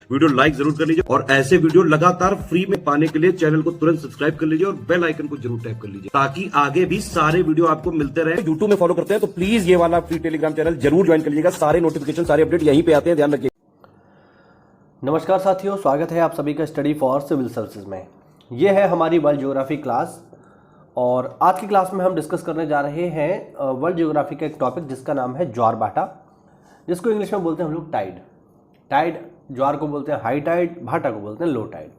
Video like जरूर कर लीजिए और ऐसे वीडियो लगातार फ्री में पाने के लिए चैनल को तुरंत सब्सक्राइब कर लीजिए और बेल आइकन को जरूर टैप कर लीजिए ताकि आगे भी सारे वीडियो आपको मिलते रहे। यूट्यूब में फॉलो करते हैं तो प्लीज ये वाला फ्री टेलीग्राम चैनल जरूर ज्वाइन कर लीजिएगा। सारे नोटिफिकेशन सारे अपडेट यहीं पे आते हैं, ध्यान रखिए। नमस्कार साथियों, स्वागत है आप सभी का स्टडी फॉर सिविल सर्विसेज में। ये है हमारी वर्ल्ड ज्योग्राफी क्लास और आज की क्लास में हम डिस्कस करने जा रहे हैं वर्ल्ड ज्योग्राफी का एक टॉपिक जिसका नाम है ज्वार भाटा, जिसको इंग्लिश में बोलते हैं हम लोग टाइड। टाइड ज्वार को बोलते हैं हाई टाइड, भाटा को बोलते हैं लो टाइड।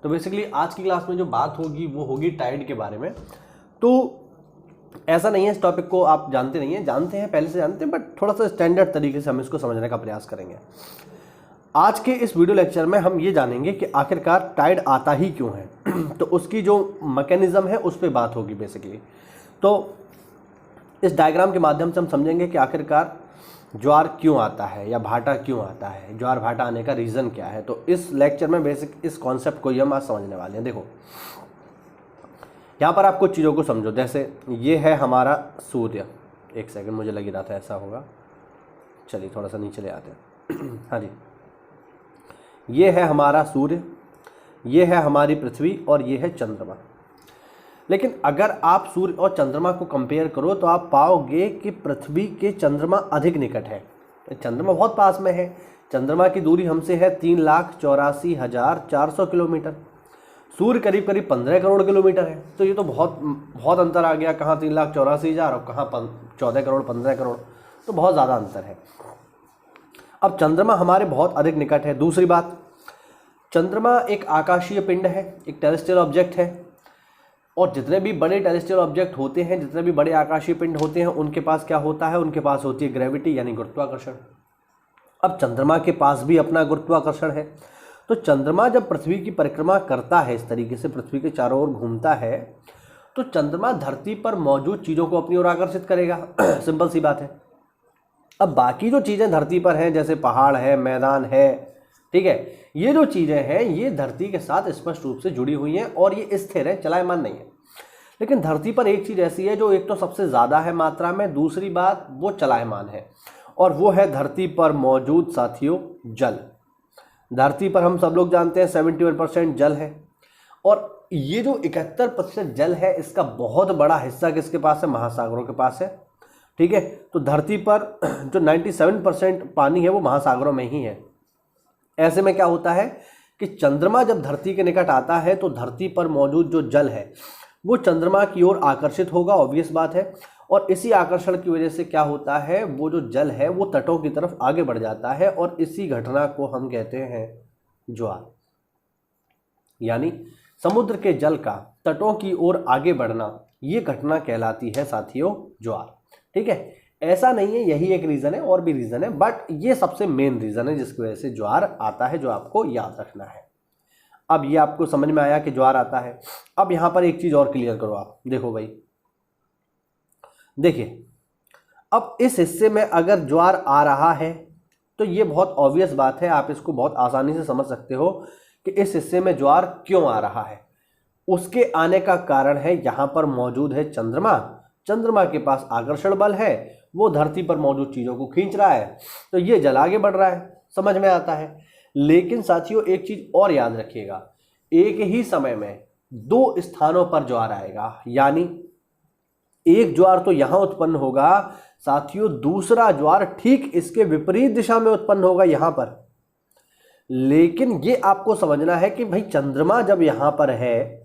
तो बेसिकली आज की क्लास में जो बात होगी वो होगी टाइड के बारे में। तो ऐसा नहीं है इस टॉपिक को आप जानते नहीं हैं, जानते हैं, पहले से जानते हैं, बट थोड़ा सा स्टैंडर्ड तरीके से हम इसको समझने का प्रयास करेंगे। आज के इस वीडियो लेक्चर में हम ये जानेंगे कि आखिरकार टाइड आता ही क्यों है तो उसकी जो मैकेनिज्म है उस पर बात होगी बेसिकली। तो इस डायग्राम के माध्यम से हम समझेंगे कि आखिरकार ज्वार क्यों आता है या भाटा क्यों आता है, ज्वार भाटा आने का रीज़न क्या है। तो इस लेक्चर में बेसिक इस कॉन्सेप्ट को ही हम आज समझने वाले हैं। देखो यहाँ पर आप कुछ चीज़ों को समझो। जैसे ये है हमारा सूर्य, एक सेकंड मुझे लग रहा था ऐसा होगा, चलिए थोड़ा सा नीचे ले आते हैं हाँ जी, ये है हमारा सूर्य, ये है हमारी पृथ्वी और ये है चंद्रमा। लेकिन अगर आप सूर्य और चंद्रमा को कंपेयर करो तो आप पाओगे कि पृथ्वी के चंद्रमा अधिक निकट है। चंद्रमा बहुत पास में है, चंद्रमा की दूरी हमसे है 3,84,400 किलोमीटर, सूर्य करीब करीब 15 करोड़ किलोमीटर है। तो ये तो बहुत अंतर आ गया, कहाँ 3,84,000 और कहाँ 14 करोड़ 15 करोड़, तो बहुत ज़्यादा अंतर है। अब चंद्रमा हमारे बहुत अधिक निकट है। दूसरी बात, चंद्रमा एक आकाशीय पिंड है, एक टेरेस्ट्रियल ऑब्जेक्ट है और जितने भी बड़े टेरेस्ट्रियल ऑब्जेक्ट होते हैं, जितने भी बड़े आकाशीय पिंड होते हैं, उनके पास क्या होता है, उनके पास होती है ग्रेविटी यानी गुरुत्वाकर्षण। अब चंद्रमा के पास भी अपना गुरुत्वाकर्षण है। तो चंद्रमा जब पृथ्वी की परिक्रमा करता है, इस तरीके से पृथ्वी के चारों ओर घूमता है, तो चंद्रमा धरती पर मौजूद चीज़ों को अपनी ओर आकर्षित करेगा सिंपल सी बात है। अब बाकी जो चीज़ें धरती पर हैं, जैसे पहाड़ है, मैदान है, ठीक है, ये जो चीज़ें हैं ये धरती के साथ स्पष्ट रूप से जुड़ी हुई हैं और ये स्थिर है, चलायमान नहीं है। लेकिन धरती पर एक चीज़ ऐसी है जो एक तो सबसे ज़्यादा है मात्रा में, दूसरी बात वो चलायमान है, और वो है धरती पर मौजूद साथियों जल। धरती पर हम सब लोग जानते हैं 71% जल है और ये जो 71% जल है इसका बहुत बड़ा हिस्सा किसके पास है, महासागरों के पास है। ठीक है, तो धरती पर जो 97% पानी है वो महासागरों में ही है। ऐसे में क्या होता है कि चंद्रमा जब धरती के निकट आता है तो धरती पर मौजूद जो जल है वो चंद्रमा की ओर आकर्षित होगा, ऑब्वियस बात है। और इसी आकर्षण की वजह से क्या होता है, वो जो जल है वो तटों की तरफ आगे बढ़ जाता है और इसी घटना को हम कहते हैं ज्वार। यानी समुद्र के जल का तटों की ओर आगे बढ़ना, ये घटना कहलाती है साथियों ज्वार। ठीक है, ऐसा नहीं है यही एक रीज़न है, और भी रीज़न है, बट ये सबसे मेन रीज़न है जिसकी वजह से ज्वार आता है, जो आपको याद रखना है। अब ये आपको समझ में आया कि ज्वार आता है। अब यहाँ पर एक चीज़ और क्लियर करो आप, देखो भाई, देखिए अब इस हिस्से में अगर ज्वार आ रहा है तो ये बहुत ऑब्वियस बात है, आप इसको बहुत आसानी से समझ सकते हो कि इस हिस्से में ज्वार क्यों आ रहा है। उसके आने का कारण है यहाँ पर मौजूद है चंद्रमा, चंद्रमा के पास आकर्षण बल है, वो धरती पर मौजूद चीज़ों को खींच रहा है, तो ये जल आगे बढ़ रहा है, समझ में आता है। लेकिन साथियों एक चीज़ और याद रखिएगा, एक ही समय में दो स्थानों पर ज्वार आएगा, यानी एक ज्वार तो यहाँ उत्पन्न होगा साथियों, दूसरा ज्वार ठीक इसके विपरीत दिशा में उत्पन्न होगा यहाँ पर। लेकिन ये आपको समझना है कि भाई चंद्रमा जब यहाँ पर है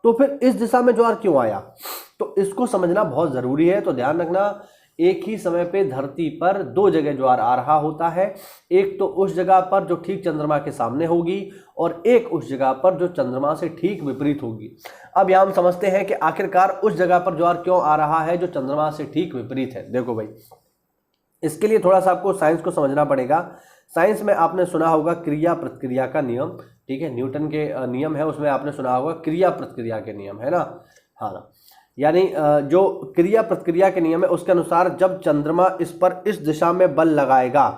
तो फिर इस दिशा में ज्वार क्यों आया, तो इसको समझना बहुत ज़रूरी है। तो ध्यान रखना, एक ही समय पे धरती पर दो जगह ज्वार आ रहा होता है, एक तो उस जगह पर जो ठीक चंद्रमा के सामने होगी और एक उस जगह पर जो चंद्रमा से ठीक विपरीत होगी। अब यहाँ हम समझते हैं कि आखिरकार उस जगह पर ज्वार क्यों आ रहा है जो चंद्रमा से ठीक विपरीत है। देखो भाई, इसके लिए थोड़ा सा आपको साइंस को समझना पड़ेगा। साइंस में आपने सुना होगा क्रिया प्रतिक्रिया का नियम, ठीक है, न्यूटन के नियम है, उसमें आपने सुना होगा क्रिया प्रतिक्रिया के नियम, है ना, हाँ ना। यानी जो क्रिया प्रतिक्रिया के नियम है उसके अनुसार जब चंद्रमा इस पर इस दिशा में बल लगाएगा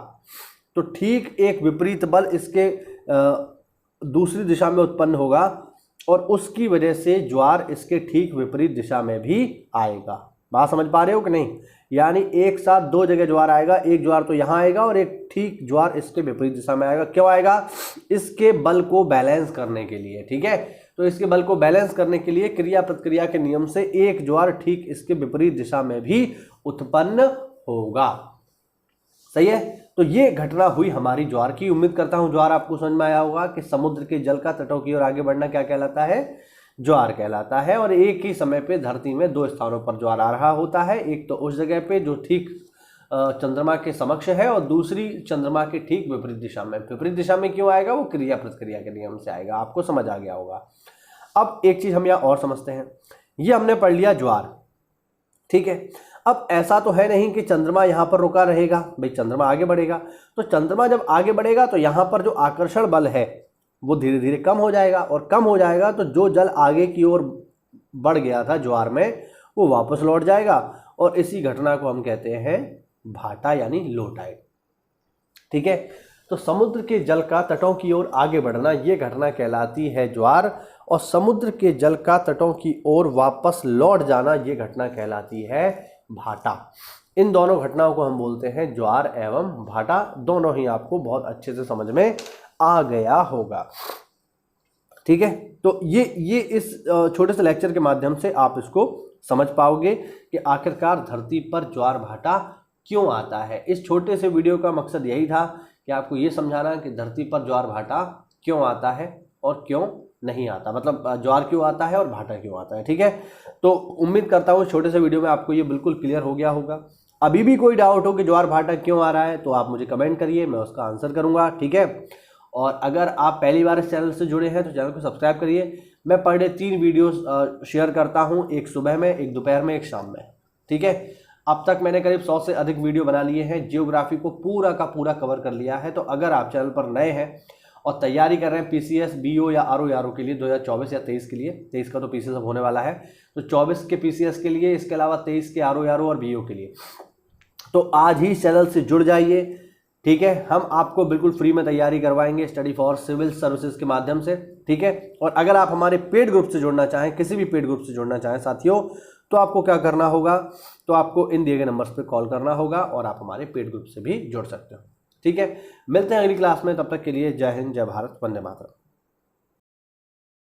तो ठीक एक विपरीत बल इसके दूसरी दिशा में उत्पन्न होगा और उसकी वजह से ज्वार इसके ठीक विपरीत दिशा में भी आएगा। बात समझ पा रहे हो कि नहीं? यानी एक साथ दो जगह ज्वार आएगा, एक ज्वार तो यहाँ आएगा और एक ठीक ज्वार इसके विपरीत दिशा में आएगा। क्यों आएगा? इसके बल को बैलेंस करने के लिए, ठीक है। तो इसके बल को बैलेंस करने के लिए क्रिया प्रतिक्रिया के नियम से एक ज्वार ठीक इसके विपरीत दिशा में भी उत्पन्न होगा। सही है। तो ये घटना हुई हमारी ज्वार की। उम्मीद करता हूं ज्वार आपको समझ में आया होगा कि समुद्र के जल का तटों की ओर आगे बढ़ना क्या कहलाता है? ज्वार कहलाता है। और एक ही समय पे धरती में दो स्थानों पर ज्वार आ रहा होता है, एक तो उस जगह पे जो ठीक चंद्रमा के समक्ष है और दूसरी चंद्रमा के ठीक विपरीत दिशा में। विपरीत दिशा में क्यों आएगा? वो क्रिया प्रतिक्रिया के नियम से आएगा। आपको समझ आ गया होगा। अब एक चीज हम यहाँ और समझते हैं। ये हमने पढ़ लिया ज्वार, ठीक है। अब ऐसा तो है नहीं कि चंद्रमा यहाँ पर रुका रहेगा, भाई चंद्रमा आगे बढ़ेगा। तो चंद्रमा जब आगे बढ़ेगा तो यहाँ पर जो आकर्षण बल है वो धीरे धीरे कम हो जाएगा, और कम हो जाएगा तो जो जल आगे की ओर बढ़ गया था ज्वार में वो वापस लौट जाएगा, और इसी घटना को हम कहते हैं भाटा यानी लो टाइड, ठीक है। तो समुद्र के जल का तटों की ओर आगे बढ़ना ये घटना कहलाती है ज्वार, और समुद्र के जल का तटों की ओर वापस लौट जाना ये घटना कहलाती है भाटा। इन दोनों घटनाओं को हम बोलते हैं ज्वार एवं भाटा। दोनों ही आपको बहुत अच्छे से समझ में आ गया होगा, ठीक है। तो ये इस छोटे से लेक्चर के माध्यम से आप इसको समझ पाओगे कि आखिरकार धरती पर ज्वार भाटा क्यों आता है। इस छोटे से वीडियो का मकसद यही था कि आपको ये समझाना कि धरती पर ज्वार भाटा क्यों आता है और क्यों नहीं आता, मतलब ज्वार क्यों आता है और भाटा क्यों आता है, ठीक है। तो उम्मीद करता हूँ छोटे से वीडियो में आपको ये बिल्कुल क्लियर हो गया होगा। अभी भी कोई डाउट हो कि ज्वार भाटा क्यों आ रहा है तो आप मुझे कमेंट करिए, मैं उसका आंसर करूँगा, ठीक है। और अगर आप पहली बार इस चैनल से जुड़े हैं तो चैनल को सब्सक्राइब करिए। मैं पर डे 3 वीडियोस शेयर करता हूं, एक सुबह में, एक दोपहर में, एक शाम में, ठीक है। अब तक मैंने करीब 100 से अधिक वीडियो बना लिए हैं, जियोग्राफी को पूरा का पूरा कवर कर लिया है। तो अगर आप चैनल पर नए हैं और तैयारी कर रहे हैं पीसीएस, बीओ या आरओ के लिए 2024 या 23 के लिए, 23 का तो पीसीएस अब होने वाला है, तो 24 के पीसीएस के लिए, इसके अलावा 23 के आरओ और बीओ के लिए, तो आज ही चैनल से जुड़ जाइए, ठीक है। हम आपको बिल्कुल फ्री में तैयारी करवाएंगे स्टडी फॉर सिविल सर्विसेज के माध्यम से, ठीक है। और अगर आप हमारे पेड ग्रुप से जुड़ना चाहें, किसी भी पेड ग्रुप से जुड़ना चाहें साथियों, तो आपको क्या करना होगा? तो आपको इन दिए गए नंबर्स पे कॉल करना होगा और आप हमारे पेड ग्रुप से भी जुड़ सकते हो, ठीक है। मिलते हैं अगली क्लास में, तब तक के लिए जय हिंद, जय भारत, वंदे मातरम।